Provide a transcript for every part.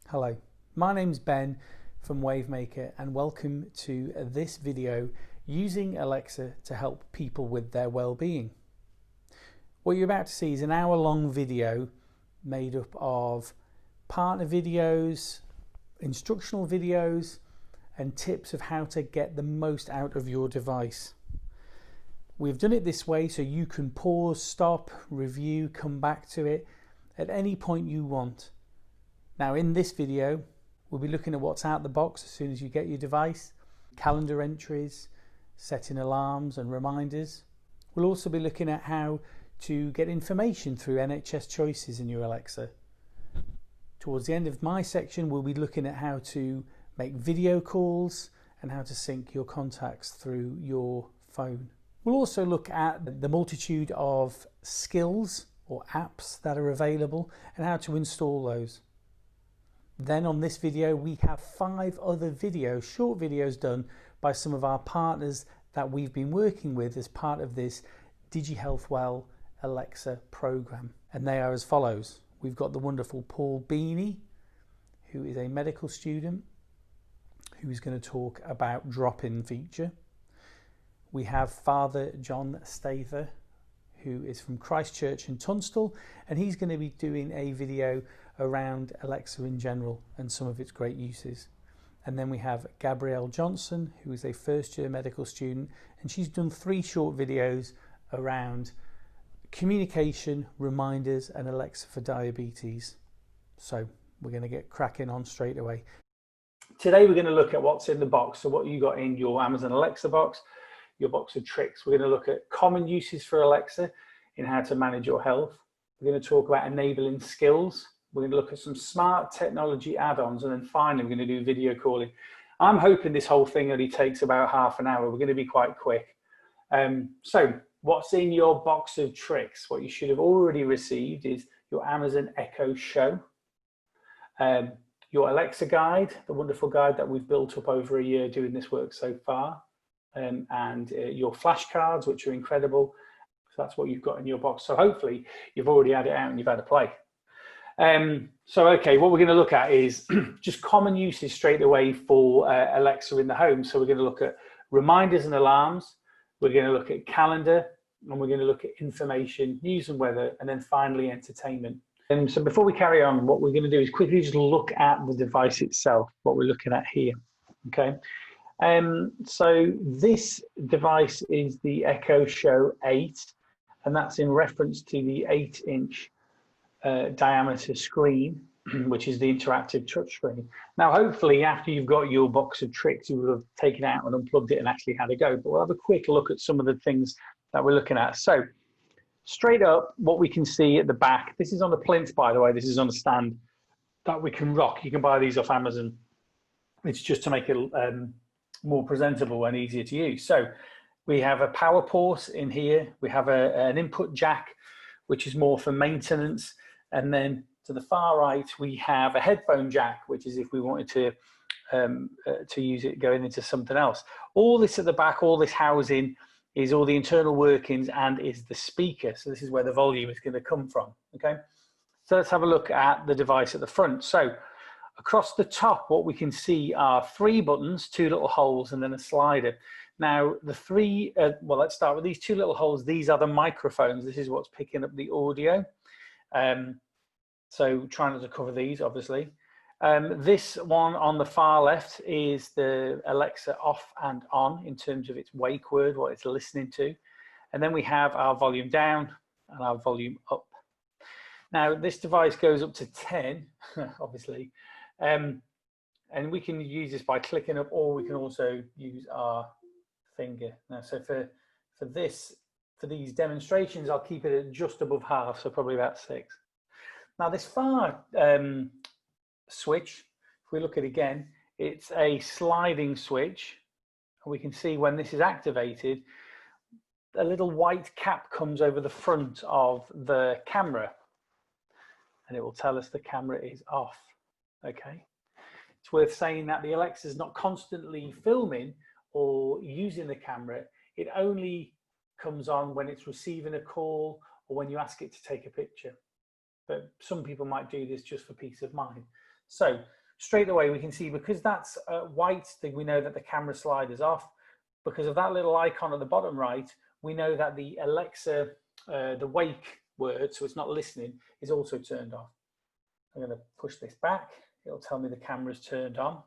Hello, my name's Ben from Wavemaker and welcome to this video using Alexa to help people with their well-being. What you're about to see is an hour-long video made up of partner videos, instructional videos and tips of how to get the most out of your device. We've done it this way so you can pause, stop, review, come back to it at any point you want. Now in this video, we'll be looking at what's out the box as soon as you get your device, calendar entries, setting alarms and reminders. We'll also be looking at how to get information through NHS choices in your Alexa. Towards the end of my section, we'll be looking at how to make video calls and how to sync your contacts through your phone. We'll also look at the multitude of skills or apps that are available and how to install those. Then on this video we have 5 other videos, short videos done by some of our partners that we've been working with as part of this DigiHealthWell Alexa program. And they are as follows. We've got the wonderful Paul Beanie, who is a medical student, who's going to talk about drop-in feature. We have Father John Stather, who is from Christchurch in Tunstall, and he's going to be doing a video around Alexa in general and some of its great uses. And then we have Gabrielle Johnson, who is a first-year medical student, and she's done 3 short videos around communication, reminders, and Alexa for diabetes. So we're going to get cracking on straight away. Today we're going to look at what's in the box. So what you got in your Amazon Alexa box, your box of tricks. We're going to look at common uses for Alexa in how to manage your health. We're going to talk about enabling skills. We're going to look at some smart technology add-ons, and then finally we're going to do video calling. I'm hoping this whole thing only takes about half an hour. We're going to be quite quick. So what's in your box of tricks? What you should have already received is your Amazon Echo Show, your Alexa guide, the wonderful guide that we've built up over a year doing this work so far, and your flashcards, which are incredible. So that's what you've got in your box. So hopefully you've already had it out and you've had a play. Okay, what we're going to look at is just common uses straight away for Alexa in the home. So we're going to look at reminders and alarms. We're going to look at calendar, and we're going to look at information, news and weather, and then finally entertainment. So before we carry on, what we're going to do is quickly just look at the device itself, what we're looking at here. Okay. So this device is the Echo Show 8, and that's in reference to the 8-inch diameter screen, which is the interactive touchscreen. Now, hopefully, after you've got your box of tricks, you will have taken it out and unplugged it and actually had a go. But we'll have a quick look at some of the things that we're looking at. So, straight up, what we can see at the back. This is on a plinth, by the way. This is on a stand that we can rock. You can buy these off Amazon. It's just to make it more presentable and easier to use. So, we have a power port in here. We have an input jack, which is more for maintenance. And then to the far right, we have a headphone jack, which is if we wanted to use it going into something else. All this at the back, all this housing is all the internal workings and is the speaker. So this is where the volume is going to come from. Okay. So let's have a look at the device at the front. So across the top, what we can see are 3 buttons, 2 little holes, and then a slider. Now the 3, well, let's start with these 2 little holes. These are the microphones. This is what's picking up the audio. So try not to cover these, obviously. This one on the far left is the Alexa off and on in terms of its wake word, what it's listening to. And then we have our volume down and our volume up. Now this device goes up to 10, obviously. And we can use this by clicking up, or we can also use our finger. Now, so for these demonstrations, I'll keep it at just above half, so probably about 6. Now this far switch, if we look at it again, it's a sliding switch. And we can see when this is activated, a little white cap comes over the front of the camera. And it will tell us the camera is off. Okay. It's worth saying that the Alexa is not constantly filming or using the camera. It only comes on when it's receiving a call or when you ask it to take a picture. But some people might do this just for peace of mind. So straight away we can see, because that's white, we know that the camera slider's off. Because of that little icon at the bottom right, we know that the Alexa, the wake word, so it's not listening, is also turned off. I'm going to push this back. It'll tell me the camera's turned on,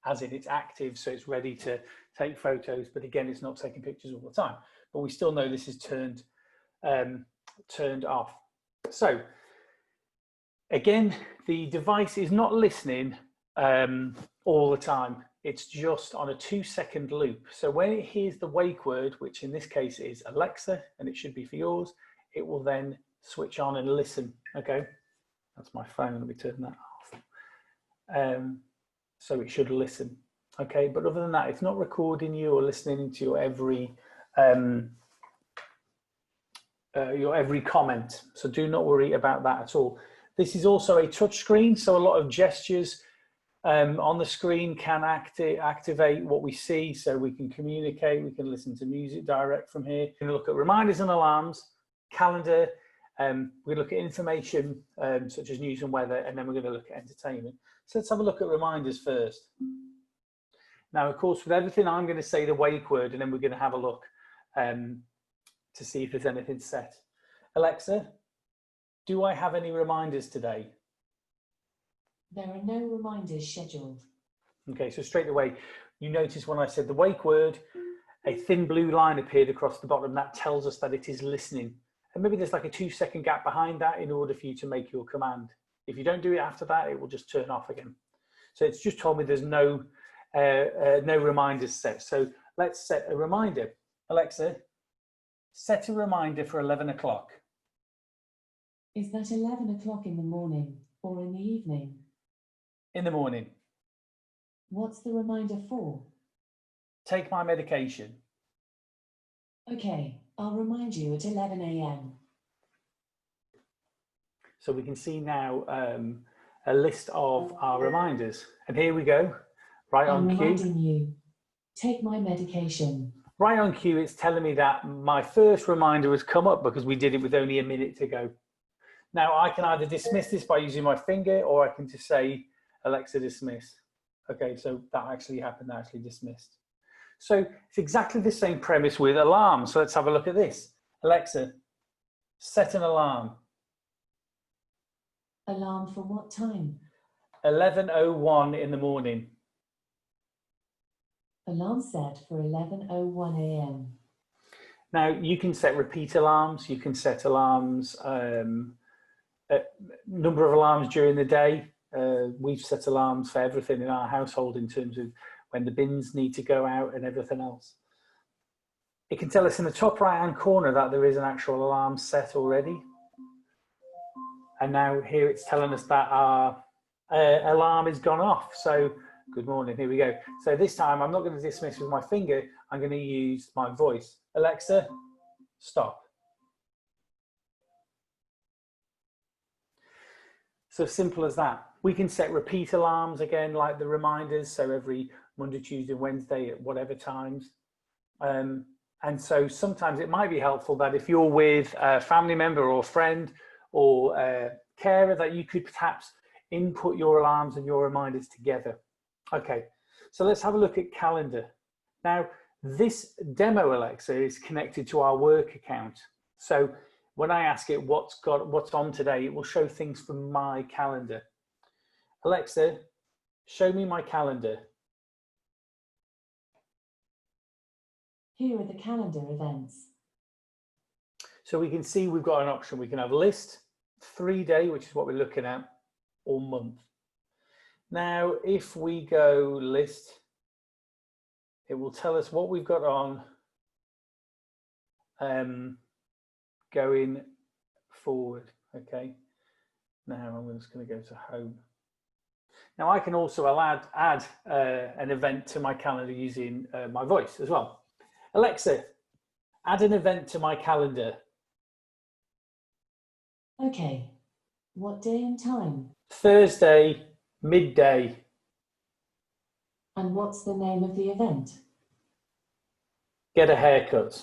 as in it's active, so it's ready to take photos. But again, it's not taking pictures all the time. But we still know this is turned off. So again, the device is not listening all the time. It's just on a 2-second loop. So when it hears the wake word, which in this case is Alexa, and it should be for yours, it will then switch on and listen. Okay, that's my phone. Let me turn that off. So it should listen. Okay, but other than that, it's not recording you or listening to your every comment. So do not worry about that at all. This is also a touch screen, so a lot of gestures on the screen can activate what we see, so we can communicate, we can listen to music direct from here. We can look at reminders and alarms, calendar, we look at information such as news and weather, and then we're going to look at entertainment. So let's have a look at reminders first. Now, of course, with everything, I'm going to say the wake word, and then we're going to have a look to see if there's anything set. Alexa, do I have any reminders today? There are no reminders scheduled. Okay, so straight away, you notice when I said the wake word, a thin blue line appeared across the bottom. That tells us that it is listening. And maybe there's like a 2-second gap behind that in order for you to make your command. If you don't do it after that, it will just turn off again. So it's just told me there's no reminders set. So let's set a reminder. Alexa, set a reminder for 11 o'clock. Is that 11 o'clock in the morning or in the evening? In the morning. What's the reminder for? Take my medication. Okay, I'll remind you at 11 a.m. So we can see now a list of our reminders. And here we go, right on cue. I'm reminding you, take my medication. Right on cue, it's telling me that my first reminder has come up because we did it with only a minute to go. Now I can either dismiss this by using my finger, or I can just say, Alexa, dismiss. Okay, so that actually happened, actually dismissed. So it's exactly the same premise with alarms. So let's have a look at this. Alexa, set an alarm. Alarm for what time? 11:01 in the morning. Alarm set for 11:01 a.m. Now you can set repeat alarms. You can set alarms, a number of alarms during the day. We've set alarms for everything in our household in terms of when the bins need to go out and everything else. It can tell us in the top right hand corner that there is an actual alarm set already. And now here it's telling us that our alarm has gone off. So good morning, here we go. So this time I'm not going to dismiss with my finger, I'm going to use my voice. Alexa, stop. So simple as that. We can set repeat alarms again, like the reminders, so every Monday, Tuesday, Wednesday at whatever times. And so sometimes it might be helpful that if you're with a family member or a friend or a carer, that you could perhaps input your alarms and your reminders together. Okay, so let's have a look at calendar. Now, this demo Alexa is connected to our work account. So when I ask it what's on today, it will show things from my calendar. Alexa, show me my calendar. Here are the calendar events. So we can see we've got an option. We can have list, 3-day, which is what we're looking at, or month. Now, if we go list, it will tell us what we've got on going forward. Okay. Now I'm just going to go to home. Now I can also add an event to my calendar using my voice as well. Alexa, add an event to my calendar. Okay. What day and time? Thursday, midday. And what's the name of the event? Get a haircut.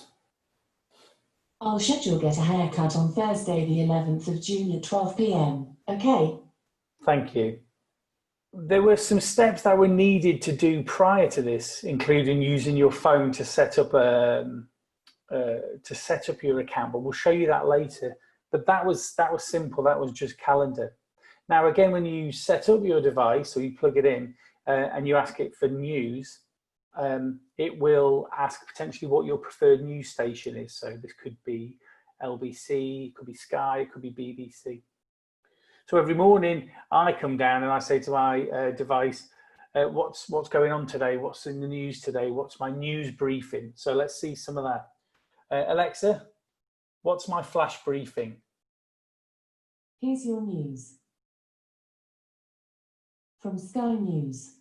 I'll schedule get a haircut on Thursday the 11th of June at 12 p.m. Okay. Thank you. There were some steps that were needed to do prior to this, including using your phone to set up your account. But we'll show you that later. But that was simple. That was just calendar. Now, again, when you set up your device or you plug it in and you ask it for news, it will ask potentially what your preferred news station is. So this could be LBC, it could be Sky, it could be BBC. So every morning I come down and I say to my device, what's going on today? What's in the news today? What's my news briefing? So let's see some of that. Alexa, what's my flash briefing? Here's your news. From Sky News.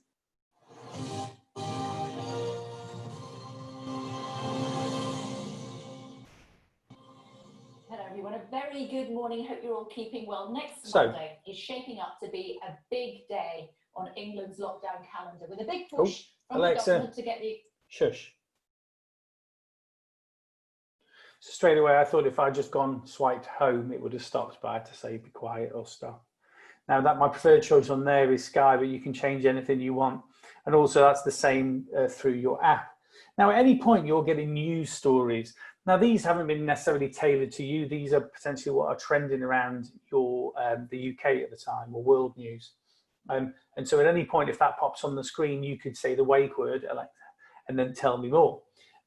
Hello everyone, a very good morning. Hope you're all keeping well. Next Monday is shaping up to be a big day on England's lockdown calendar with a big push from Alexa, the government to get the... Shush. So straight away I thought if I'd just swiped home it would have stopped, but I had to say be quiet or stop. Now that my preferred choice on there is Sky, but you can change anything you want. And also that's the same through your app. Now at any point you're getting news stories. Now these haven't been necessarily tailored to you. These are potentially what are trending around your the UK at the time, or world news. And so at any point, if that pops on the screen, you could say the wake word, Alexa, and then tell me more.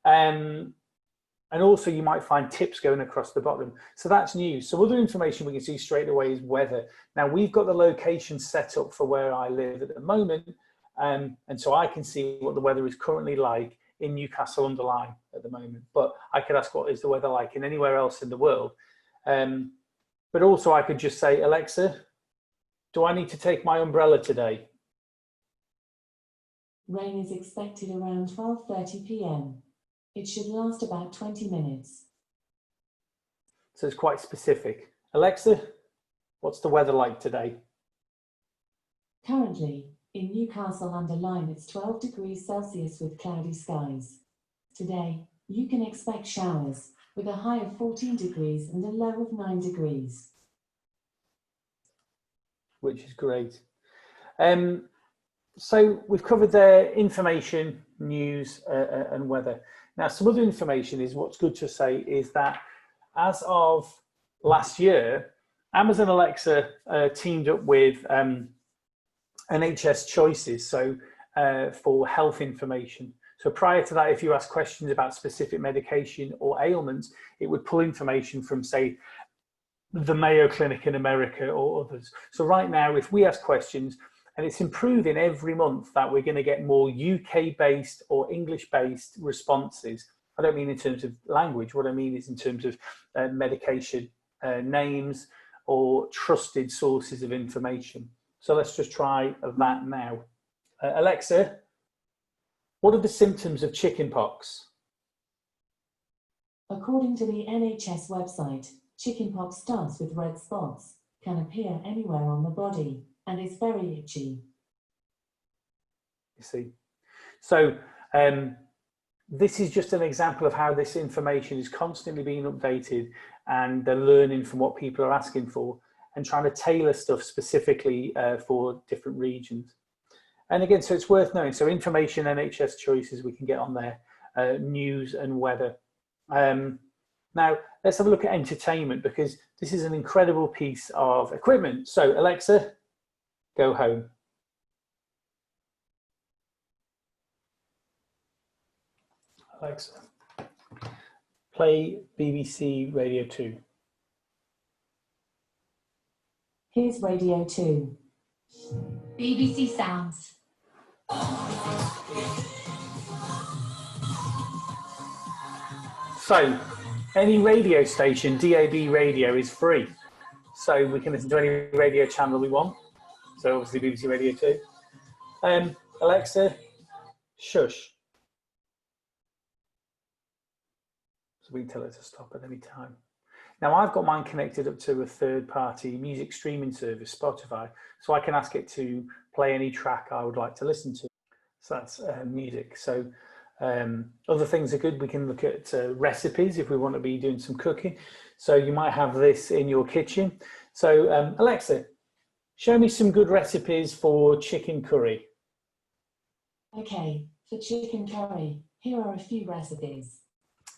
And also you might find tips going across the bottom. So that's news. So other information we can see straight away is weather. Now we've got the location set up for where I live at the moment. And so I can see what the weather is currently like in Newcastle-under-Lyme at the moment. But I could ask what is the weather like in anywhere else in the world. But also I could just say, Alexa, do I need to take my umbrella today? Rain is expected around 12:30 p.m. It should last about 20 minutes. So it's quite specific. Alexa, what's the weather like today? Currently, in Newcastle-under-Lyme, it's 12 degrees Celsius with cloudy skies. Today, you can expect showers with a high of 14 degrees and a low of 9 degrees. Which is great. So we've covered the information, news, and weather. Now, some other information is what's good to say is that as of last year, Amazon Alexa teamed up with NHS Choices, so for health information. So prior to that, if you ask questions about specific medication or ailments, it would pull information from, say, the Mayo Clinic in America or others. So right now, if we ask questions, and it's improving every month that we're going to get more UK-based or English-based responses. I don't mean in terms of language. What I mean is in terms of medication names or trusted sources of information. So let's just try that now. Alexa, what are the symptoms of chickenpox? According to the NHS website, chickenpox starts with red spots, can appear anywhere on the body, and is very itchy. You see, so this is just an example of how this information is constantly being updated, and they're learning from what people are asking for and trying to tailor stuff specifically for different regions. And again, so it's worth knowing. So information, NHS Choices, we can get on there, news and weather. Now, let's have a look at entertainment, because this is an incredible piece of equipment. So Alexa, go home. Alexa, play BBC Radio 2. Here's Radio 2. BBC Sounds. So, any radio station, DAB radio, is free. So we can listen to any radio channel we want. So obviously BBC Radio 2. Alexa, shush. So we can tell it to stop at any time. Now I've got mine connected up to a third-party music streaming service, Spotify, so I can ask it to play any track I would like to listen to. So that's music. So other things are good. We can look at recipes if we want to be doing some cooking. So you might have this in your kitchen. So Alexa, show me some good recipes for chicken curry. Okay, for chicken curry, here are a few recipes.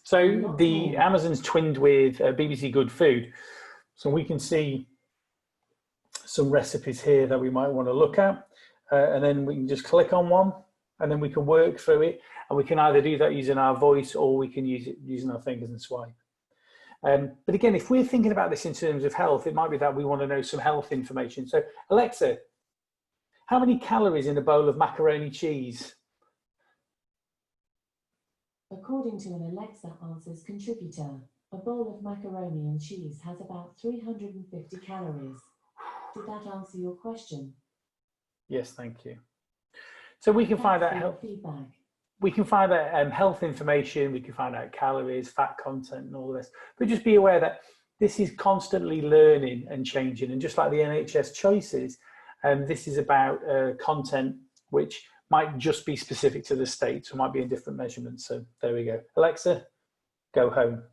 So the Amazon's twinned with BBC Good Food. So we can see some recipes here that we might want to look at. And then we can just click on one and then we can work through it. And we can either do that using our voice or we can use it using our fingers and swipe. But again, if we're thinking about this in terms of health, it might be that we want to know some health information. So Alexa, how many calories in a bowl of macaroni cheese? According to an Alexa Answers contributor, a bowl of macaroni and cheese has about 350 calories. Did that answer your question? Yes, thank you. So we can find out health feedback. We can find out health information, we can find out calories, fat content and all this, but just be aware that this is constantly learning and changing. And just like the NHS choices, this is about content which might just be specific to the States or might be in different measurements. So there we go. Alexa, go home.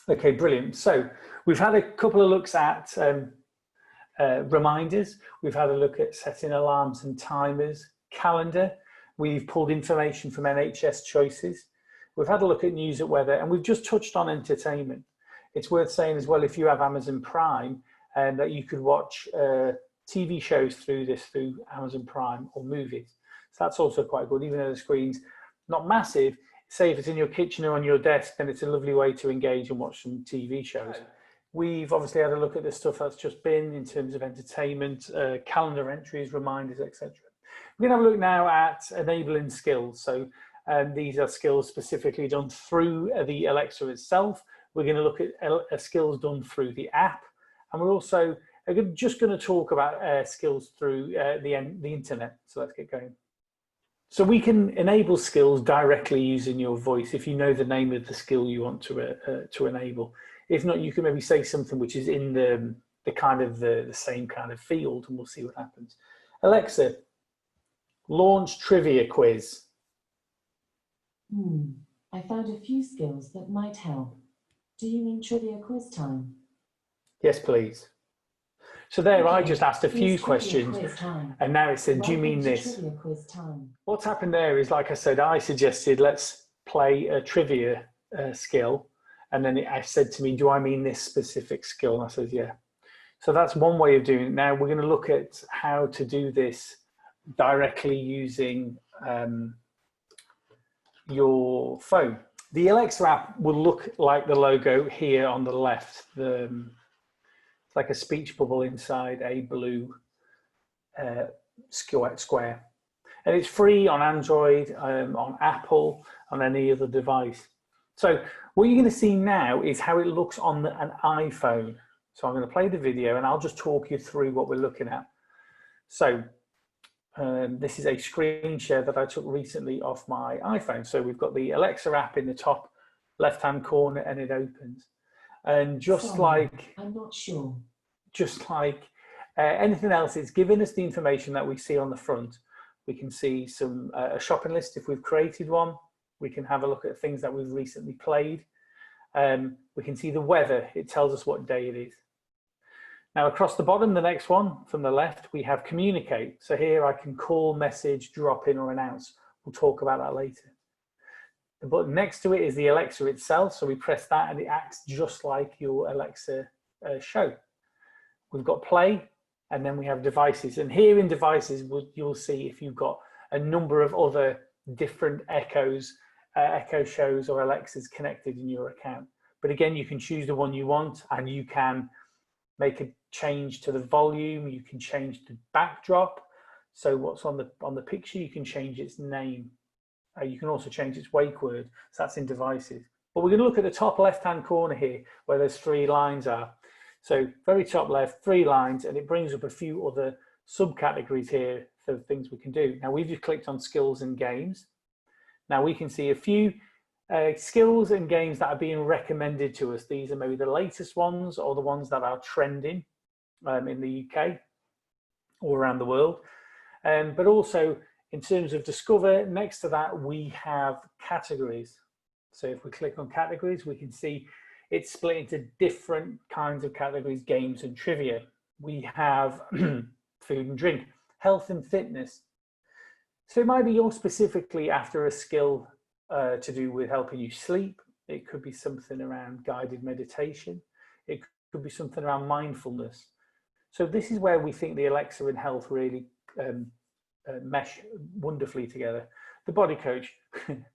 Okay, brilliant. So we've had a couple of looks at reminders. We've had a look at setting alarms and timers, calendar. We've pulled information from NHS choices. We've had a look at news at weather, and we've just touched on entertainment. It's worth saying as well, if you have Amazon Prime, that you could watch TV shows through Amazon Prime or movies. So that's also quite good, even though the screen's not massive. Say if it's in your kitchen or on your desk, then it's a lovely way to engage and watch some TV shows. We've obviously had a look at the stuff that's just been in terms of entertainment, calendar entries, reminders, etc. We're going to have a look now at enabling skills. So these are skills specifically done through the Alexa itself. We're going to look at skills done through the app. And we're also just going to talk about skills through the internet. So let's get going. So we can enable skills directly using your voice if you know the name of the skill you want to enable. If not, you can maybe say something which is in the same kind of field, and we'll see what happens. Alexa, launch trivia quiz. I found a few skills that might help. Do you mean trivia quiz time? Yes, please. So there, okay, I just asked a few questions, and now it said, do you mean this? Trivia quiz time. What's happened there is, like I said, I suggested let's play a trivia skill, and then it said to me, do I mean this specific skill? And I said, yeah. So that's one way of doing it. Now we're going to look at how to do this directly using your phone. The Alexa app will look like the logo here on the left. It's like a speech bubble inside a blue square. And it's free on Android, on Apple, on any other device. So what you're going to see now is how it looks on an iPhone. So I'm going to play the video and I'll just talk you through what we're looking at. So this is a screen share that I took recently off my iPhone. So we've got the Alexa app in the top left-hand corner and it opens. And just like, I'm not sure. Just like anything else, it's giving us the information that we see on the front. We can see some a shopping list if we've created one. We can have a look at things that we've recently played. We can see the weather. It tells us what day it is. Now across the bottom, the next one from the left, we have communicate. So here I can call, message, drop in or announce. We'll talk about that later. The button next to it is the Alexa itself. So we press that and it acts just like your Alexa show. We've got play and then we have devices. And here in devices, you'll see if you've got a number of other different Echo shows or Alexas connected in your account. But again, you can choose the one you want and you can make a change to the volume. You can change the backdrop. So what's on the picture, you can change its name. You can also change its wake word. So that's in devices. But we're going to look at the top left-hand corner here where those three lines are. So very top left, 3 lines, and it brings up a few other subcategories here for things we can do. Now we've just clicked on skills and games. Now we can see a few skills and games that are being recommended to us. These are maybe the latest ones or the ones that are trending in the UK or around the world. But also in terms of discover, next to that we have categories. So if we click on categories, we can see it's split into different kinds of categories, games and trivia. we have food and drink, health and fitness. So it might be you're specifically after a skill to do with helping you sleep. It could be something around guided meditation. It could be something around mindfulness. So this is where we think the Alexa and health really mesh wonderfully together. The body coach, I'm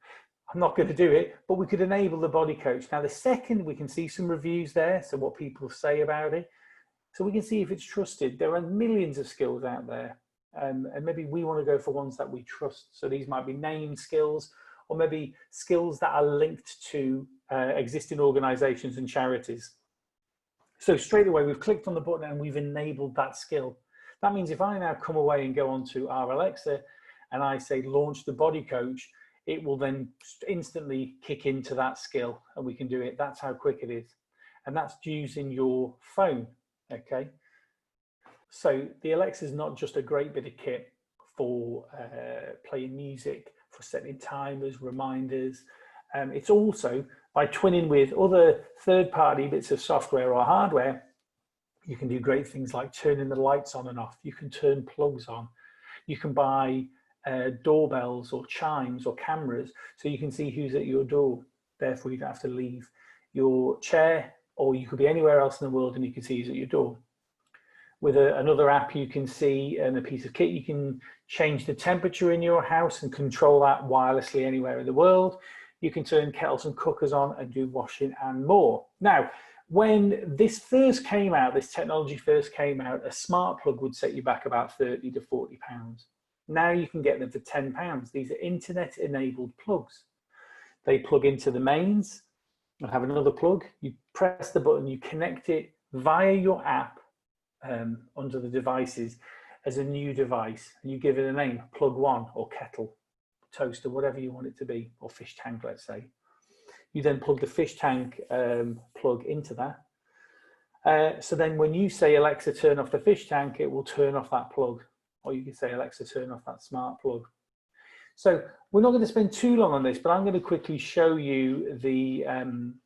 not going to do it, but we could enable the body coach. Now, the second we can see some reviews there, so what people say about it, so we can see if it's trusted. There are millions of skills out there, and maybe we want to go for ones that we trust. So these might be named skills, or maybe skills that are linked to existing organizations and charities. So straight away, we've clicked on the button and we've enabled that skill. That means if I now come away and go onto our Alexa and I say launch the body coach, it will then instantly kick into that skill and we can do it. That's how quick it is. And that's using your phone, okay? So the Alexa is not just a great bit of kit for playing music, for setting timers, reminders. It's also, by twinning with other third-party bits of software or hardware, you can do great things like turning the lights on and off. You can turn plugs on. You can buy doorbells or chimes or cameras so you can see who's at your door. Therefore, you don't have to leave your chair, or you could be anywhere else in the world and you can see who's at your door. With another app you can see, and a piece of kit, you can change the temperature in your house and control that wirelessly anywhere in the world. You can turn kettles and cookers on and do washing and more. Now, when this first came out, this technology first came out, a smart plug would set you back about 30 to 40 pounds. Now you can get them for 10 pounds. These are internet enabled plugs. They plug into the mains and have another plug. You press the button, you connect it via your app under the devices as a new device, and you give it a name, plug one or kettle, toaster, whatever you want it to be, or fish tank, let's say. You then plug the fish tank plug into that. So then when you say, Alexa, turn off the fish tank, it will turn off that plug. Or you can say, Alexa, turn off that smart plug. So we're not going to spend too long on this, but I'm going to quickly show you the, I'm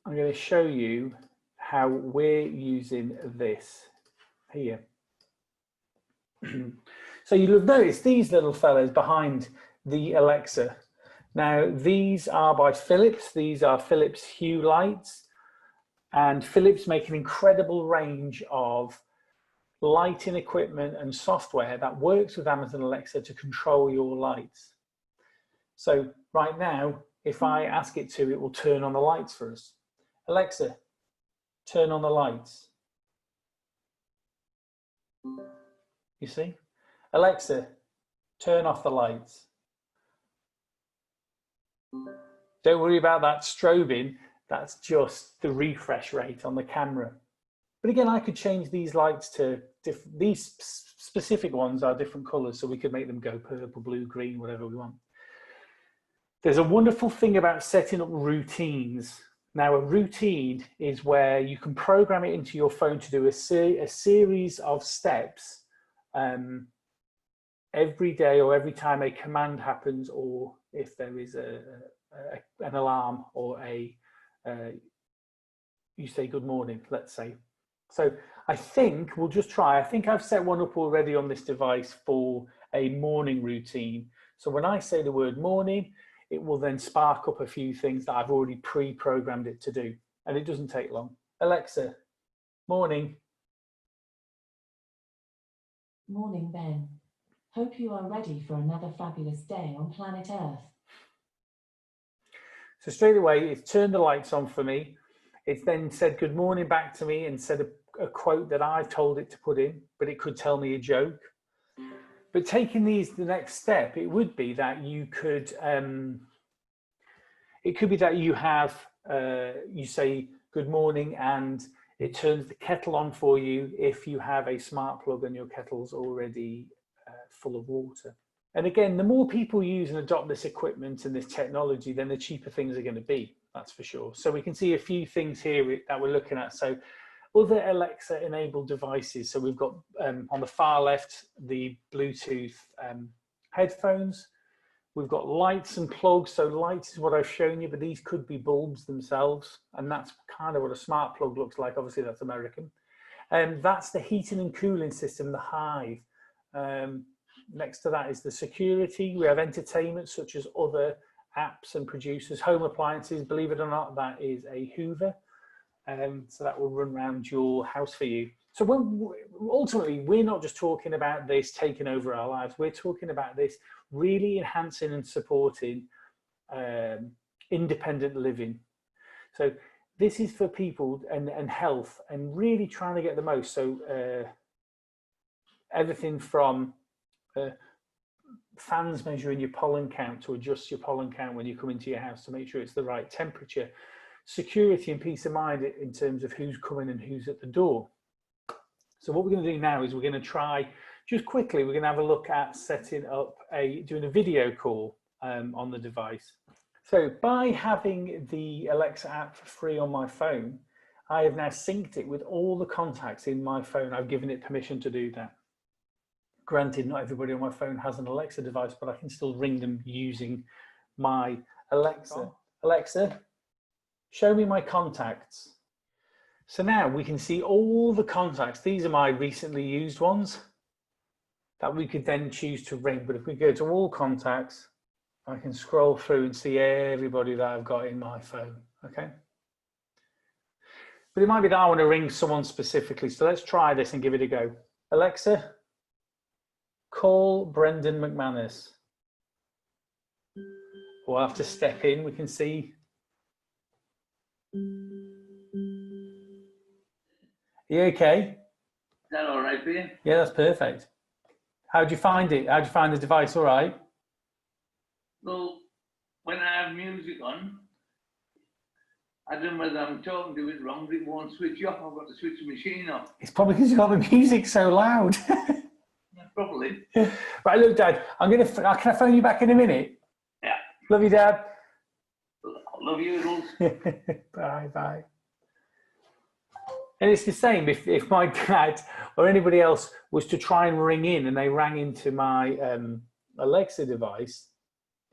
going to show you how we're using this here. So you'll have noticed these little fellas behind the Alexa. Now, these are by Philips. These are Philips Hue lights. And Philips make an incredible range of lighting equipment and software that works with Amazon Alexa to control your lights. So right now, if I ask it to, it will turn on the lights for us. Alexa, turn on the lights. You see? Alexa, turn off the lights. Don't worry about that strobing. That's just the refresh rate on the camera. But again, I could change these lights to these specific ones are different colors, so we could make them go purple, blue, green, whatever we want. There's a wonderful thing about setting up routines. Now, a routine is where you can program it into your phone to do a series of steps every day or every time a command happens, or if there is an alarm or you say good morning, let's say. So I think we'll just try. I think I've set one up already on this device for a morning routine. So when I say the word morning, it will then spark up a few things that I've already pre-programmed it to do. And it doesn't take long. Alexa, morning. Morning, Ben. Hope you are ready for another fabulous day on planet Earth. So straight away, it's turned the lights on for me. It's then said good morning back to me and said a quote that I've told it to put in, but it could tell me a joke. But taking these the next step, it would be that you could, it could be that you have, you say good morning and it turns the kettle on for you if you have a smart plug and your kettle's already full of water. And again, the more people use and adopt this equipment and this technology, then the cheaper things are going to be, that's for sure. So we can see a few things here that we're looking at. So other Alexa enabled devices. So we've got on the far left, the Bluetooth headphones. We've got lights and plugs. So lights is what I've shown you, but these could be bulbs themselves. And that's kind of what a smart plug looks like. Obviously, that's American. That's the heating and cooling system, the Hive. Next to that is the security. We have entertainment such as other apps and producers. Home appliances, believe it or not, that is a Hoover. So that will run around your house for you. So ultimately, we're not just talking about this taking over our lives. We're talking about this really enhancing and supporting independent living. So this is for people and health and really trying to get the most. So everything from fans measuring your pollen count to adjust your pollen count when you come into your house to make sure it's the right temperature, security and peace of mind in terms of who's coming and who's at the door. So what we're going to do now is we're going to try, just quickly, we're going to have a look at setting up doing a video call on the device. So by having the Alexa app for free on my phone, I have now synced it with all the contacts in my phone. I've given it permission to do that. Granted, not everybody on my phone has an Alexa device, but I can still ring them using my Alexa. Alexa, show me my contacts. So now we can see all the contacts. These are my recently used ones that we could then choose to ring. But if we go to all contacts, I can scroll through and see everybody that I've got in my phone, okay? But it might be that I want to ring someone specifically. So let's try this and give it a go. Alexa, call Brendan McManus. We'll have to step in, we can see. Are you okay? Is that all right for you? Yeah, that's perfect. How'd you find it? How'd you find the device? All right? Well, when I have music on, I don't know whether I'm talking to it wrong, but it won't switch off. I've got to switch the machine off. It's probably because you've got the music so loud. Yeah, probably. Right, look, Dad, can I phone you back in a minute? Yeah. Love you, Dad. Love you, Rules. Bye, bye. And it's the same if my dad or anybody else was to try and ring in and they rang into my Alexa device,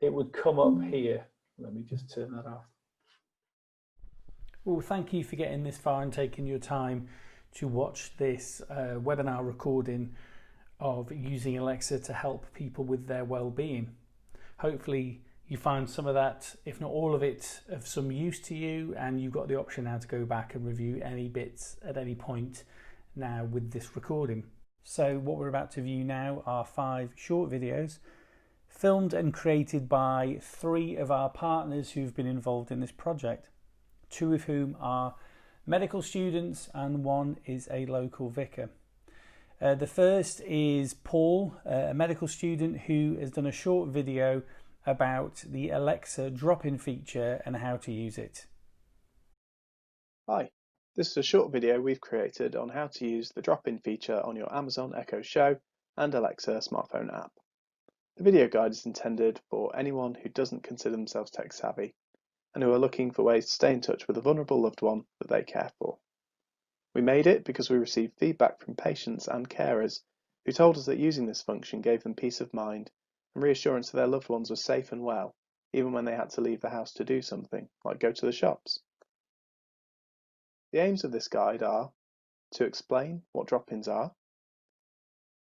it would come up here. Let me just turn that off. Well, thank you for getting this far and taking your time to watch this webinar recording of using Alexa to help people with their well-being. Hopefully you find some of that, if not all of it, of some use to you, and you've got the option now to go back and review any bits at any point now with this recording. So what we're about to view now are 5 short videos filmed and created by 3 of our partners who've been involved in this project, 2 of whom are medical students and 1 is a local vicar. The first is Paul, a medical student who has done a short video about the Alexa drop-in feature and how to use it. Hi, this is a short video we've created on how to use the drop-in feature on your Amazon Echo Show and Alexa smartphone app. The video guide is intended for anyone who doesn't consider themselves tech savvy and who are looking for ways to stay in touch with a vulnerable loved one that they care for. We made it because we received feedback from patients and carers who told us that using this function gave them peace of mind and reassurance that their loved ones were safe and well, even when they had to leave the house to do something, like go to the shops. The aims of this guide are to explain what drop-ins are,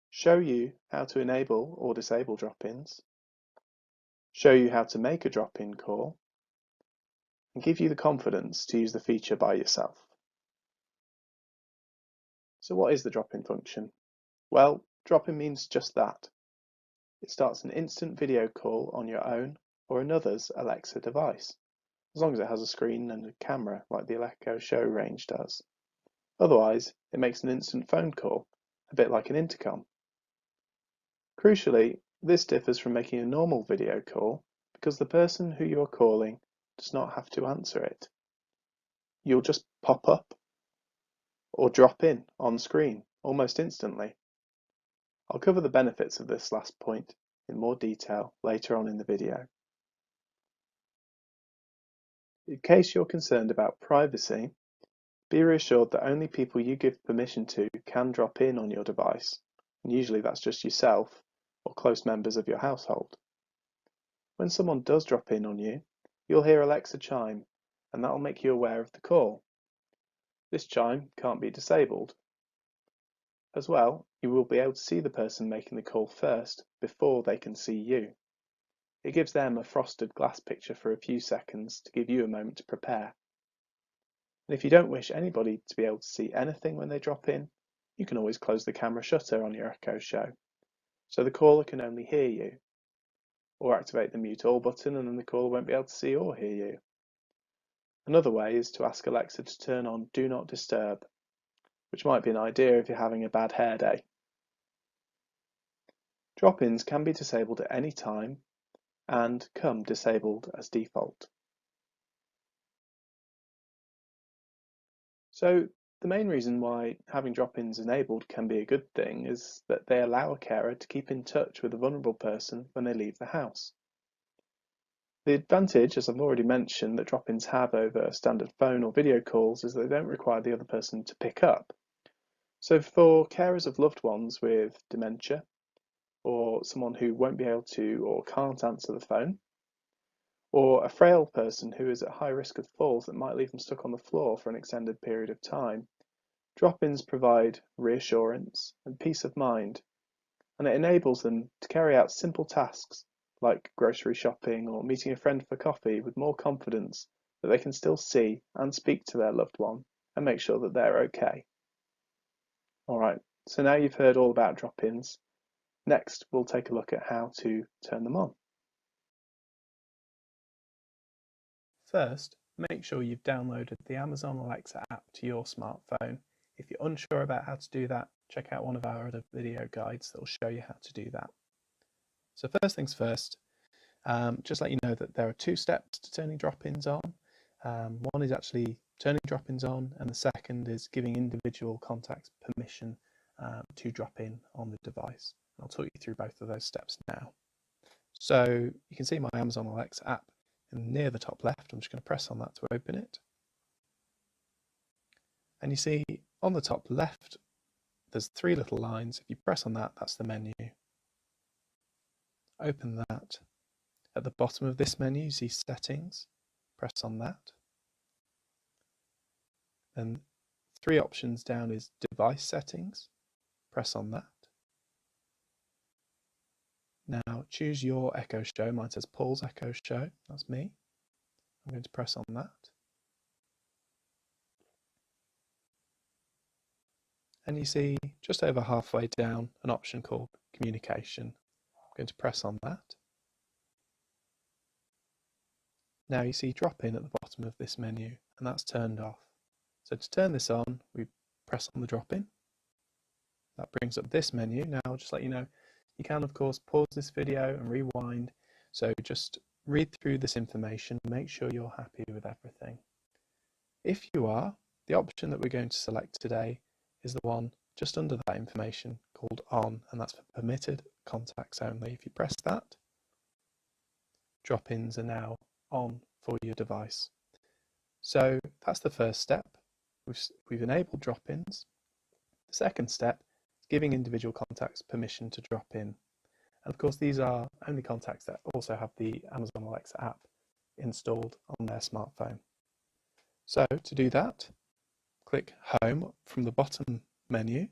show you how to enable or disable drop-ins, show you how to make a drop-in call, and give you the confidence to use the feature by yourself. So what is the drop-in function? Well, drop-in means just that. It starts an instant video call on your own or another's Alexa device, as long as it has a screen and a camera like the Echo Show range does. Otherwise, it makes an instant phone call, a bit like an intercom. Crucially, this differs from making a normal video call because the person who you are calling does not have to answer it. You'll just pop up or drop in on screen almost instantly. I'll cover the benefits of this last point in more detail later on in the video. In case you're concerned about privacy, be reassured that only people you give permission to can drop in on your device, and usually that's just yourself or close members of your household. When someone does drop in on you, you'll hear Alexa chime, and that will make you aware of the call, This chime can't be disabled. As well, you will be able to see the person making the call first before they can see you. It gives them a frosted glass picture for a few seconds to give you a moment to prepare. And if you don't wish anybody to be able to see anything when they drop in, you can always close the camera shutter on your Echo Show, so the caller can only hear you. Or activate the mute all button and then the caller won't be able to see or hear you. Another way is to ask Alexa to turn on Do Not Disturb, which might be an idea if you're having a bad hair day. Drop-ins can be disabled at any time and come disabled as default. So the main reason why having drop-ins enabled can be a good thing is that they allow a carer to keep in touch with a vulnerable person when they leave the house. The advantage, as I've already mentioned, that drop-ins have over standard phone or video calls is that they don't require the other person to pick up. So for carers of loved ones with dementia, or someone who won't be able to or can't answer the phone, or a frail person who is at high risk of falls that might leave them stuck on the floor for an extended period of time, drop-ins provide reassurance and peace of mind, and it enables them to carry out simple tasks like grocery shopping or meeting a friend for coffee with more confidence that they can still see and speak to their loved one and make sure that they're okay. Alright, so now you've heard all about drop-ins. Next, we'll take a look at how to turn them on. First, make sure you've downloaded the Amazon Alexa app to your smartphone. If you're unsure about how to do that, check out one of our other video guides that will show you how to do that. So first things first, just let you know that there are two steps to turning drop-ins on. One is actually turning drop-ins on, and the second is giving individual contacts permission to drop in on the device. I'll talk you through both of those steps now. So you can see my Amazon Alexa app near the top left. I'm just going to press on that to open it. And you see on the top left, there's three little lines. If you press on that, that's the menu. Open that. At the bottom of this menu, you see settings. Press on that. And three options down is device settings. Press on that. Now choose your Echo Show. Mine says Paul's Echo Show. That's me. I'm going to press on that. And you see just over halfway down an option called Communication. I'm going to press on that. Now you see drop in at the bottom of this menu, and that's turned off. So to turn this on, we press on the drop in. That brings up this menu. Now I'll just let you know, you can of course pause this video and rewind. So just read through this information, make sure you're happy with everything. If you are, the option that we're going to select today is the one just under that information called On, and that's for permitted contacts only. If you press that, drop-ins are now on for your device. So that's the first step. We've enabled drop-ins. The second step is giving individual contacts permission to drop in. And of course, these are only contacts that also have the Amazon Alexa app installed on their smartphone. So to do that, click Home from the bottom menu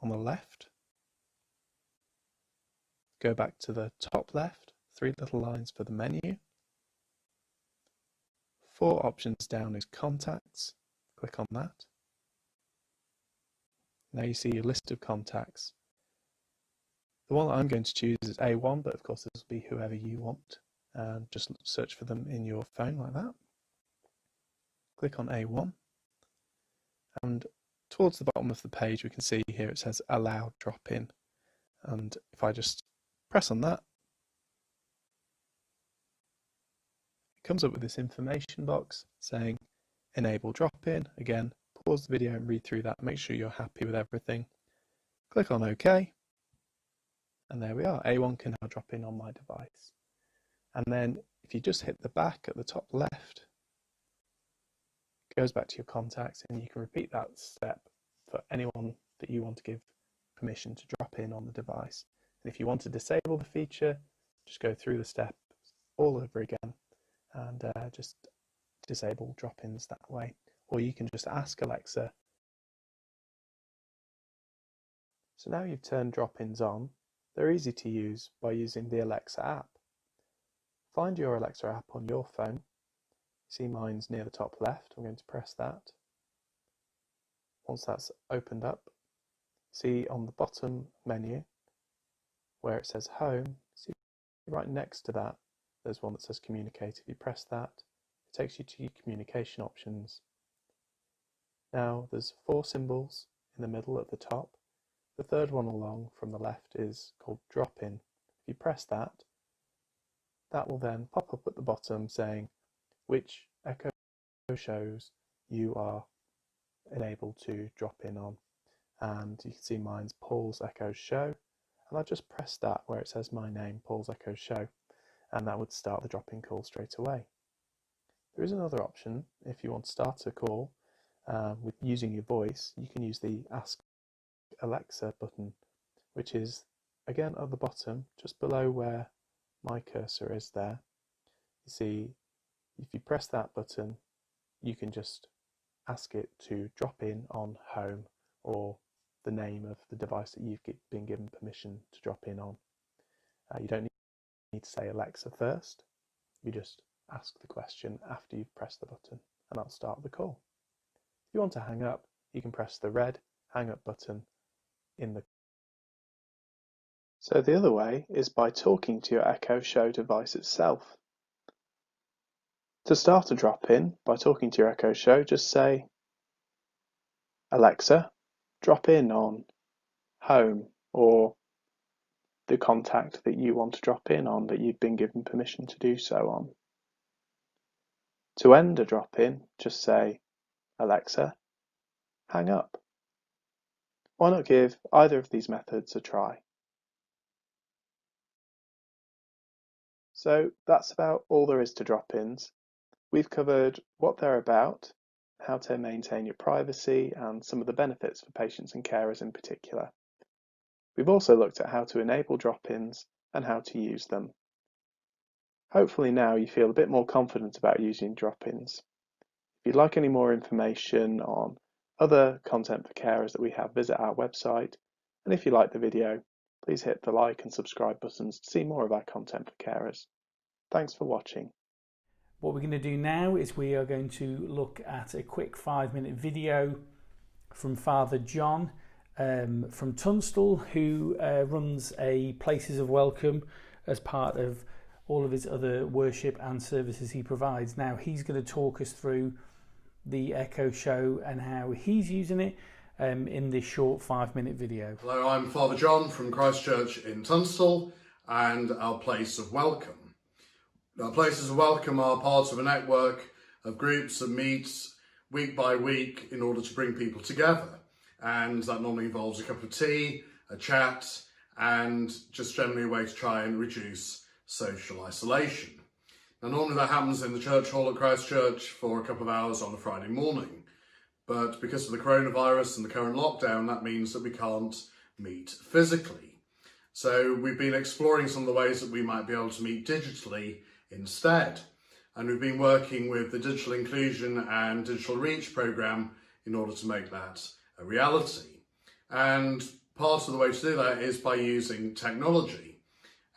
on the left. Go back to the top left, three little lines for the menu. Four options down is Contacts. Click on that. Now you see your list of contacts. The one that I'm going to choose is A1, but of course this will be whoever you want. Just search for them in your phone like that. Click on A1. And towards the bottom of the page we can see here it says Allow Drop-in. And if I just press on that, it comes up with this information box saying Enable Drop-in. Again, pause the video and read through that. Make sure you're happy with everything. Click on OK. And there we are. A1 can now drop in on my device. And then if you just hit the back at the top left, it goes back to your contacts, and you can repeat that step for anyone that you want to give permission to drop in on the device. And if you want to disable the feature, just go through the steps all over again and just disable drop-ins that way. or you can just ask Alexa. So now you've turned drop-ins on, they're easy to use by using the Alexa app. Find your Alexa app on your phone. See mine's near the top left. I'm going to press that. Once that's opened up, see on the bottom menu where it says Home, see right next to that there's one that says Communicate. If you press that, it takes you to your communication options. Now there's 4 symbols in the middle at the top. The third one along from the left is called Drop-In. If you press that, that will then pop up at the bottom saying which Echo shows you are enabled to drop in on. And you can see mine's Paul's Echo Show, and I just press that where it says my name, Paul's Echo Show, and that would start the drop-in call straight away. There is another option. If you want to start a call with using your voice, you can use the Ask Alexa button, which is again at the bottom just below where my cursor is there. You see, if you press that button, you can just ask it to drop in on Home or the name of the device that you've been given permission to drop in on. You don't need to say Alexa first, you just ask the question after you've pressed the button and that'll start the call. If you want to hang up, you can press the red hang up button in the. So the other way is by talking to your Echo Show device itself. To start a drop-in by talking to your Echo Show, just say, Alexa, drop in on Home, or the contact that you want to drop in on that you've been given permission to do so on. To end a drop-in, just say, Alexa, hang up. Why not give either of these methods a try? So that's about all there is to drop-ins. We've covered what they're about, how to maintain your privacy, and some of the benefits for patients and carers in particular. We've also looked at how to enable drop-ins and how to use them. Hopefully now you feel a bit more confident about using drop-ins. If you'd like any more information on other content for carers that we have, visit our website. And if you like the video, please hit the like and subscribe buttons to see more of our content for carers. Thanks for watching. What we're going to do now is we are going to look at a quick 5-minute video from Father John from Tunstall, who runs a Places of Welcome as part of all of his other worship and services he provides. Now he's going to talk us through the Echo Show and how he's using it in this short 5-minute video. Hello, I'm Father John from Christchurch in Tunstall and our Place of Welcome. Our Places of Welcome are part of a network of groups that meet week by week in order to bring people together, and that normally involves a cup of tea, a chat, and just generally a way to try and reduce social isolation. Now normally that happens in the church hall at Christchurch for a couple of hours on a Friday morning, but because of the coronavirus and the current lockdown, that means that we can't meet physically. So we've been exploring some of the ways that we might be able to meet digitally instead. And we've been working with the Digital Inclusion and Digital Reach programme in order to make that a reality. And part of the way to do that is by using technology.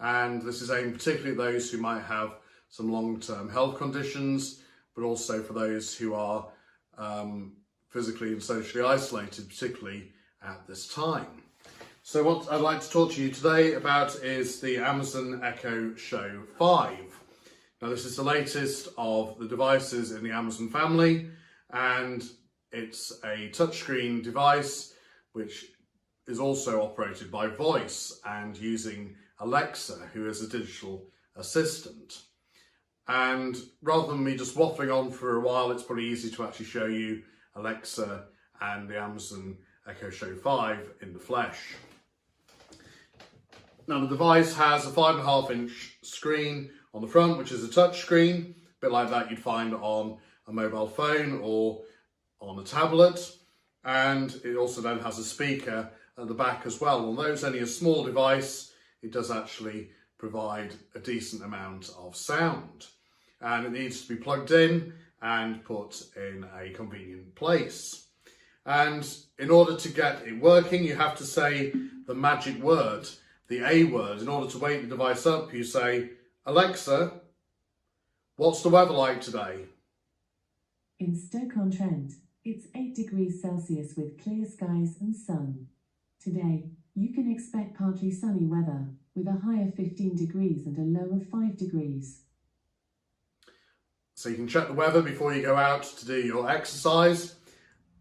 And this is aimed particularly at those who might have some long-term health conditions, but also for those who are physically and socially isolated, particularly at this time. So what I'd like to talk to you today about is the Amazon Echo Show 5. Now this is the latest of the devices in the Amazon family, and it's a touchscreen device which is also operated by voice and using Alexa, who is a digital assistant. And rather than me just waffling on for a while, it's probably easy to actually show you Alexa and the Amazon Echo Show 5 in the flesh. Now the device has a 5.5-inch screen on the front, which is a touch screen, a bit like that you'd find on a mobile phone or on a tablet. And it also then has a speaker at the back as well. Although it's only a small device, it does actually provide a decent amount of sound. And it needs to be plugged in and put in a convenient place. And in order to get it working, you have to say the magic word, the A word. In order to wake the device up, you say, Alexa, what's the weather like today? In Stoke-on-Trent, it's 8 degrees Celsius with clear skies and sun. Today, you can expect partly sunny weather, with a high of 15 degrees and a low of 5 degrees. So you can check the weather before you go out to do your exercise.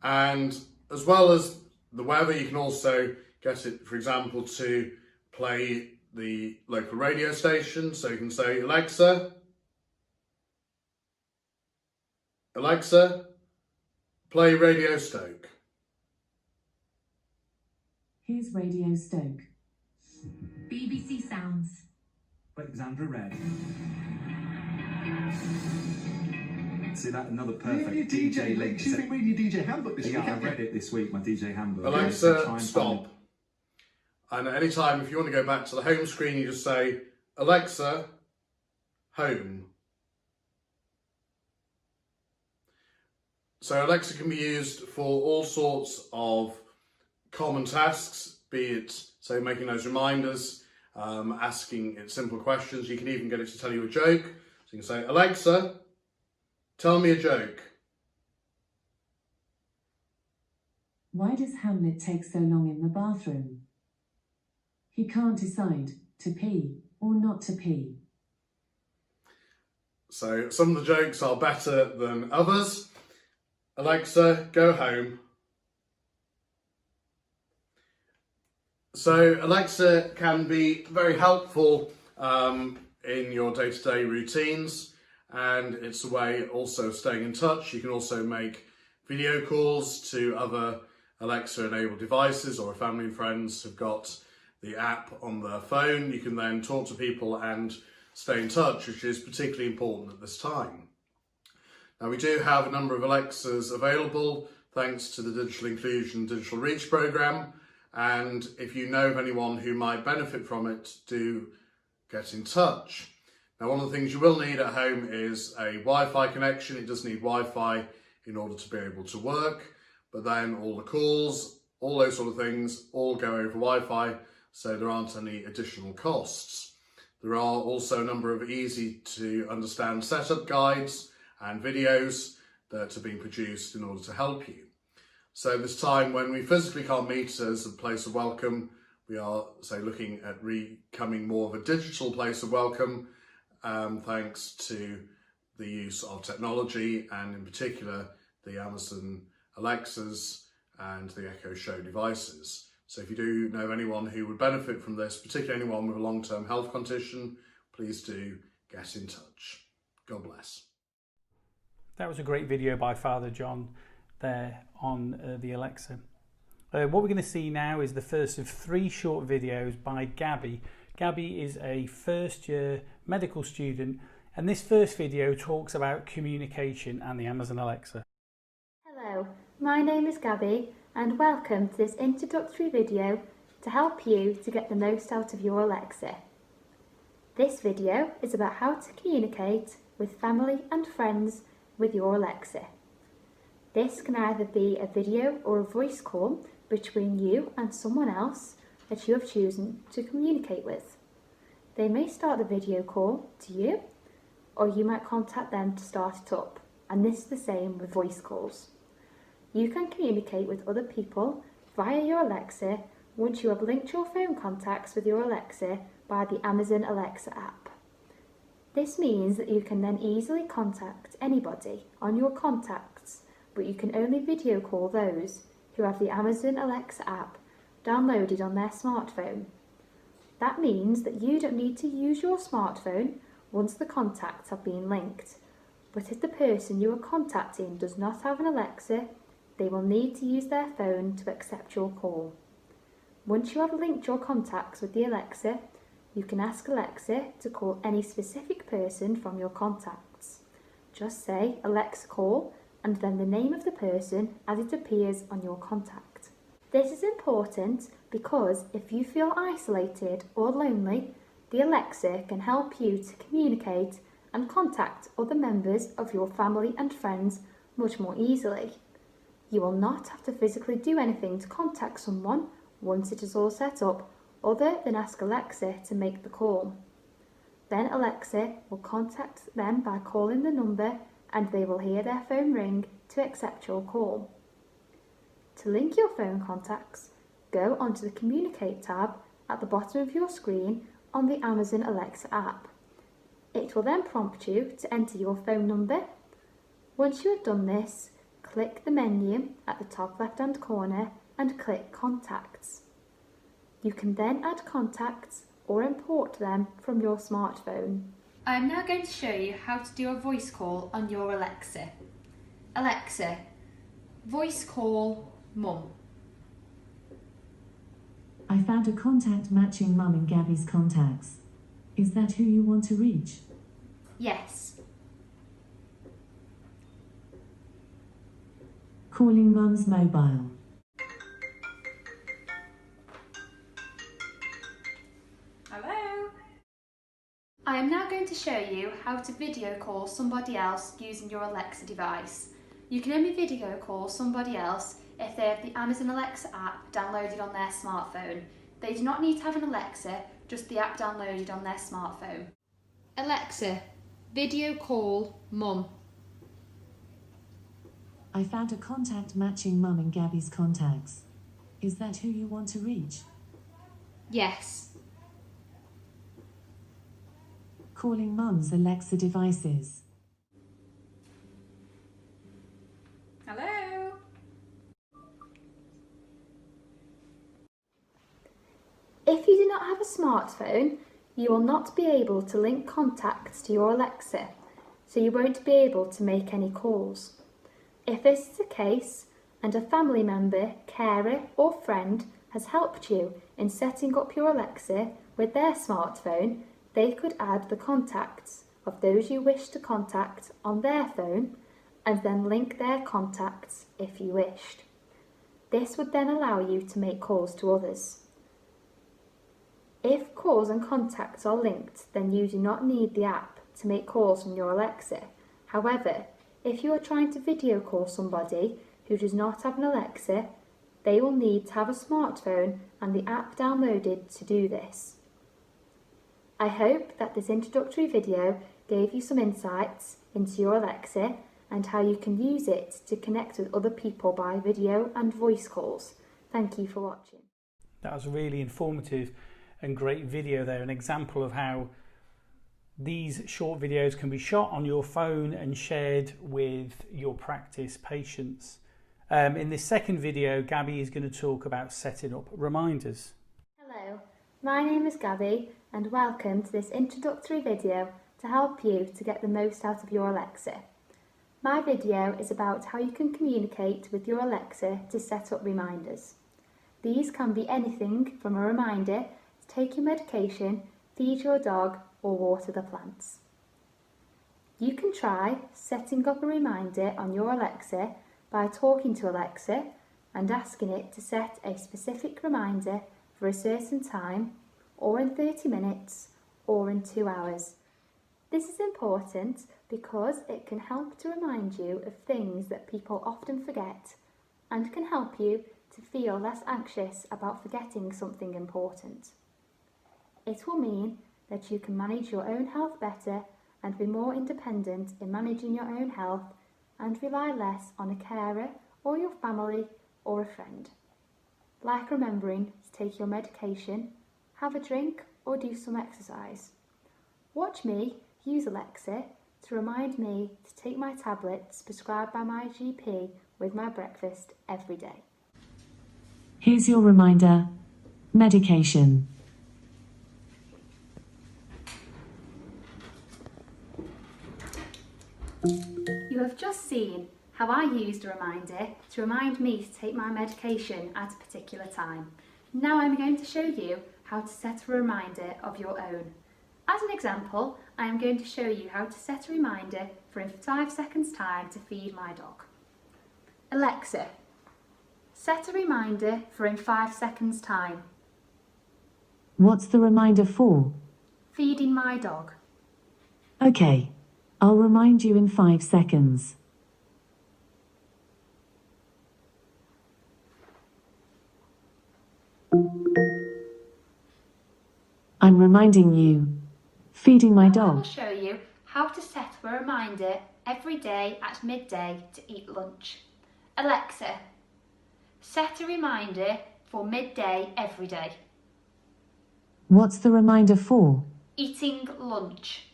And as well as the weather, you can also get it, for example, to play the local radio station. So you can say, Alexa, play Radio Stoke. Here's Radio Stoke. BBC Sounds. Alexandra Red. See that? Another perfect DJ link. You've been reading your DJ handbook this week. Yeah, I read it this week, my DJ handbook. Alexa, stop. And at any time, if you want to go back to the home screen, you just say, Alexa, home. So Alexa can be used for all sorts of common tasks, be it, say, making those reminders, asking it simple questions. You can even get it to tell you a joke. So you can say, Alexa, tell me a joke. Why does Hamlet take so long in the bathroom? He can't decide to pee or not to pee. So some of the jokes are better than others. Alexa, go home. So Alexa can be very helpful in your day-to-day routines, and it's a way also of staying in touch. You can also make video calls to other Alexa-enabled devices, or if family and friends have got the app on their phone, you can then talk to people and stay in touch, which is particularly important at this time. Now, we do have a number of Alexas available thanks to the Digital Inclusion Digital Reach programme, and if you know of anyone who might benefit from it, do get in touch. Now, one of the things you will need at home is a Wi-Fi connection. It does need Wi-Fi in order to be able to work, but then all the calls, all those sort of things, all go over Wi-Fi, so there aren't any additional costs. There are also a number of easy to understand setup guides and videos that are being produced in order to help you. So this time when we physically can't meet as a place of welcome, we are, say, looking at becoming more of a digital place of welcome, thanks to the use of technology, and in particular the Amazon Alexas and the Echo Show devices. So if you do know anyone who would benefit from this, particularly anyone with a long-term health condition, please do get in touch. God bless. That was a great video by Father John there on the Alexa. What we're going to see now is the first of 3 short videos by Gabby. Gabby is a first-year medical student, and this first video talks about communication and the Amazon Alexa. Hello, my name is Gabby, and welcome to this introductory video to help you to get the most out of your Alexa. This video is about how to communicate with family and friends with your Alexa. This can either be a video or a voice call between you and someone else that you have chosen to communicate with. They may start the video call to you, or you might contact them to start it up, and this is the same with voice calls. You can communicate with other people via your Alexa once you have linked your phone contacts with your Alexa by the Amazon Alexa app. This means that you can then easily contact anybody on your contacts, but you can only video call those who have the Amazon Alexa app downloaded on their smartphone. That means that you don't need to use your smartphone once the contacts have been linked. But if the person you are contacting does not have an Alexa, they will need to use their phone to accept your call. Once you have linked your contacts with the Alexa, you can ask Alexa to call any specific person from your contacts. Just say Alexa call and then the name of the person as it appears on your contact. This is important because if you feel isolated or lonely, the Alexa can help you to communicate and contact other members of your family and friends much more easily. You will not have to physically do anything to contact someone once it is all set up, other than ask Alexa to make the call. Then Alexa will contact them by calling the number and they will hear their phone ring to accept your call. To link your phone contacts, go onto the Communicate tab at the bottom of your screen on the Amazon Alexa app. It will then prompt you to enter your phone number. Once you have done this, click the menu at the top left-hand corner and click Contacts. You can then add contacts or import them from your smartphone. I am now going to show you how to do a voice call on your Alexa. Alexa, voice call Mum. I found a contact matching Mum and Gabby's contacts. Is that who you want to reach? Yes. Calling Mum's mobile. Hello? I am now going to show you how to video call somebody else using your Alexa device. You can only video call somebody else if they have the Amazon Alexa app downloaded on their smartphone. They do not need to have an Alexa, just the app downloaded on their smartphone. Alexa, video call Mum. I found a contact matching Mum and Gabby's contacts. Is that who you want to reach? Yes. Calling Mum's Alexa devices. Hello? If you do not have a smartphone, you will not be able to link contacts to your Alexa, so you won't be able to make any calls. If this is the case, and a family member, carer or friend has helped you in setting up your Alexa with their smartphone, they could add the contacts of those you wish to contact on their phone and then link their contacts if you wished. This would then allow you to make calls to others. If calls and contacts are linked, then you do not need the app to make calls from your Alexa. However, if you are trying to video call somebody who does not have an Alexa, they will need to have a smartphone and the app downloaded to do this. I hope that this introductory video gave you some insights into your Alexa and how you can use it to connect with other people by video and voice calls. Thank you for watching. That was really informative and great video there, an example of how these short videos can be shot on your phone and shared with your practice patients. In this second video, Gabby is going to talk about setting up reminders. Hello, my name is Gabby and welcome to this introductory video to help you to get the most out of your Alexa. My video is about how you can communicate with your Alexa to set up reminders. These can be anything from a reminder to take your medication, feed your dog or water the plants. You can try setting up a reminder on your Alexa by talking to Alexa and asking it to set a specific reminder for a certain time, or in 30 minutes, or in 2 hours. This is important because it can help to remind you of things that people often forget and can help you to feel less anxious about forgetting something important. It will mean that you can manage your own health better and be more independent in managing your own health and rely less on a carer or your family or a friend. Like remembering to take your medication, have a drink or do some exercise. Watch me use Alexa to remind me to take my tablets prescribed by my GP with my breakfast every day. Here's your reminder. Medication. You have just seen how I used a reminder to remind me to take my medication at a particular time. Now I'm going to show you how to set a reminder of your own. As an example, I am going to show you how to set a reminder for in 5 seconds time to feed my dog. Alexa, set a reminder for in 5 seconds time. What's the reminder for? Feeding my dog. Okay, I'll remind you in 5 seconds. I'm reminding you. Feeding my Now I will dog. show you how to set a reminder every day at midday to eat lunch. Alexa, set a reminder for midday every day. What's the reminder for? Eating lunch.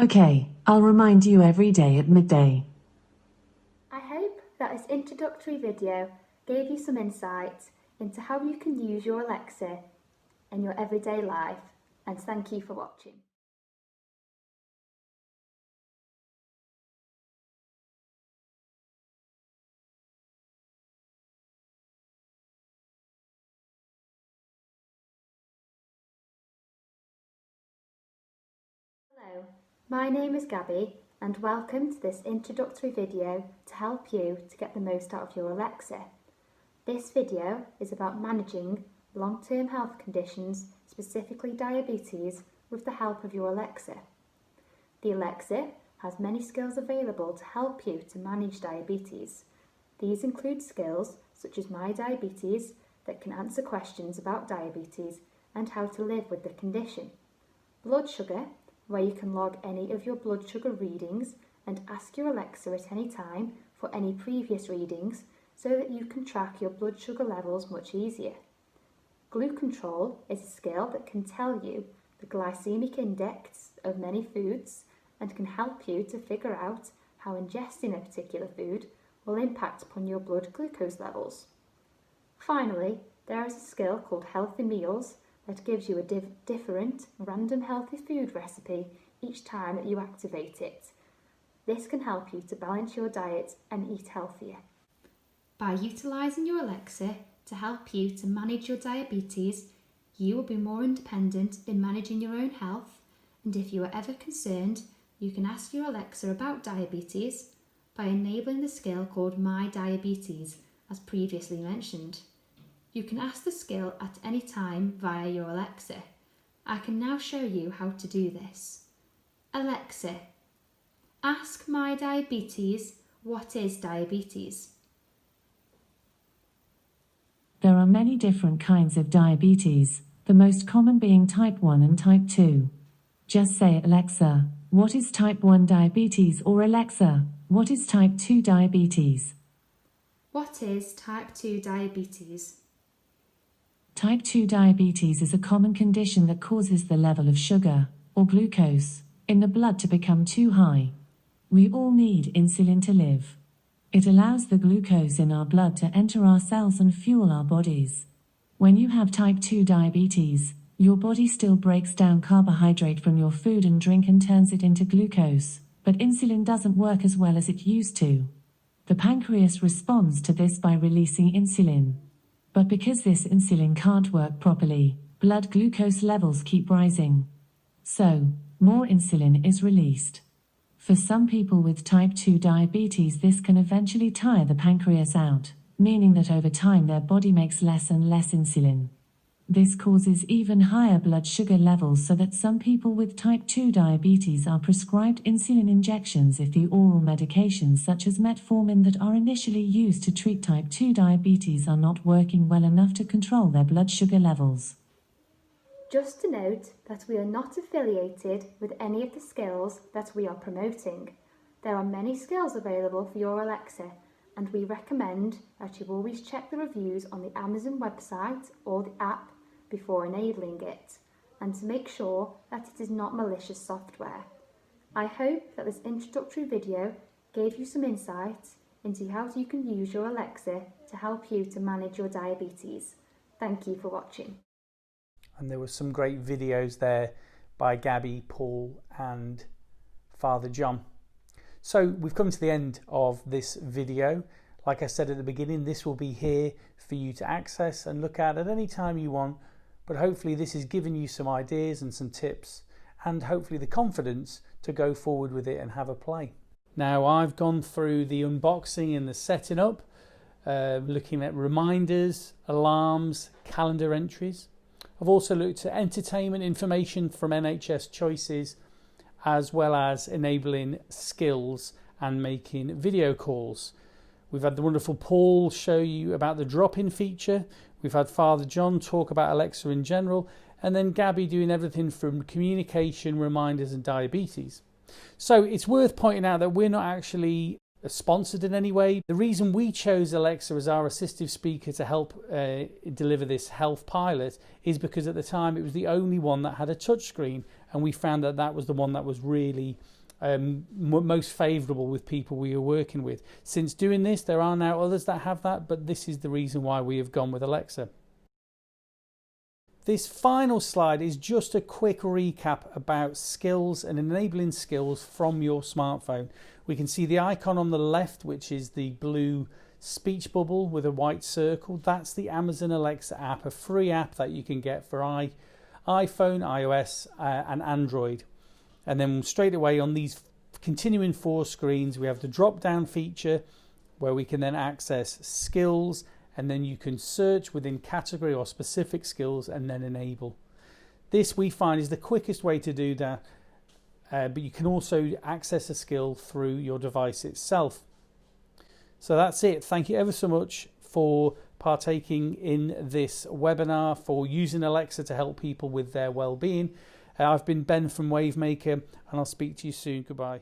Okay, I'll remind you every day at midday. I hope that this introductory video gave you some insight into how you can use your Alexa in your everyday life, and thank you for watching. Hello, my name is Gabby and welcome to this introductory video to help you to get the most out of your Alexa. This video is about managing long-term health conditions, specifically diabetes, with the help of your Alexa. The Alexa has many skills available to help you to manage diabetes. These include skills such as My Diabetes that can answer questions about diabetes and how to live with the condition. Blood sugar, where you can log any of your blood sugar readings and ask your Alexa at any time for any previous readings so that you can track your blood sugar levels much easier. Glucontrol is a skill that can tell you the glycemic index of many foods and can help you to figure out how ingesting a particular food will impact upon your blood glucose levels. Finally, there is a skill called Healthy Meals that gives you a different random healthy food recipe each time that you activate it. This can help you to balance your diet and eat healthier. By utilising your Alexa to help you to manage your diabetes, you will be more independent in managing your own health, and if you are ever concerned, you can ask your Alexa about diabetes by enabling the skill called My Diabetes, as previously mentioned. You can ask the skill at any time via your Alexa. I can now show you how to do this. Alexa, ask My Diabetes, what is diabetes? There are many different kinds of diabetes, the most common being type 1 and type 2. Just say, Alexa, what is type 1 diabetes, or Alexa, what is type 2 diabetes? What is type 2 diabetes? Type 2 diabetes is a common condition that causes the level of sugar, or glucose, in the blood to become too high. We all need insulin to live. It allows the glucose in our blood to enter our cells and fuel our bodies. When you have type 2 diabetes, your body still breaks down carbohydrate from your food and drink and turns it into glucose, but insulin doesn't work as well as it used to. The pancreas responds to this by releasing insulin. But because this insulin can't work properly, blood glucose levels keep rising. So, more insulin is released. For some people with type 2 diabetes, this can eventually tire the pancreas out, meaning that over time their body makes less and less insulin. This causes even higher blood sugar levels, so that some people with type 2 diabetes are prescribed insulin injections if the oral medications such as metformin that are initially used to treat type 2 diabetes are not working well enough to control their blood sugar levels. Just to note that we are not affiliated with any of the skills that we are promoting. There are many skills available for your Alexa, and we recommend that you always check the reviews on the Amazon website or the app before enabling it, and to make sure that it is not malicious software. I hope that this introductory video gave you some insight into how you can use your Alexa to help you to manage your diabetes. Thank you for watching. And there were some great videos there by Gabby, Paul and Father John. So we've come to the end of this video. Like I said at the beginning, this will be here for you to access and look at any time you want, but hopefully this has given you some ideas and some tips and hopefully the confidence to go forward with it and have a play. Now I've gone through the unboxing and the setting up, looking at reminders, alarms, calendar entries. I've also looked at entertainment information from NHS Choices as well as enabling skills and making video calls. We've had the wonderful Paul show you about the drop-in feature. We've had Father John talk about Alexa in general, and then Gabby doing everything from communication, reminders and diabetes. So it's worth pointing out that we're not actually sponsored in any way. The reason we chose Alexa as our assistive speaker to help deliver this health pilot is because at the time it was the only one that had a touchscreen, and we found that that was the one that was really most favourable with people we were working with. Since doing this, there are now others that have that, but this is the reason why we have gone with Alexa. This final slide is just a quick recap about skills and enabling skills from your smartphone. We can see the icon on the left, which is the blue speech bubble with a white circle. That's the Amazon Alexa app, a free app that you can get for iPhone, iOS and Android. And then straight away on these continuing 4 screens, we have the drop down feature where we can then access skills, and then you can search within category or specific skills and then enable. This we find is the quickest way to do that, but you can also access a skill through your device itself. So that's it. Thank you ever so much for partaking in this webinar, for using Alexa to help people with their well-being. I've been Ben from Wavemaker, and I'll speak to you soon. Goodbye.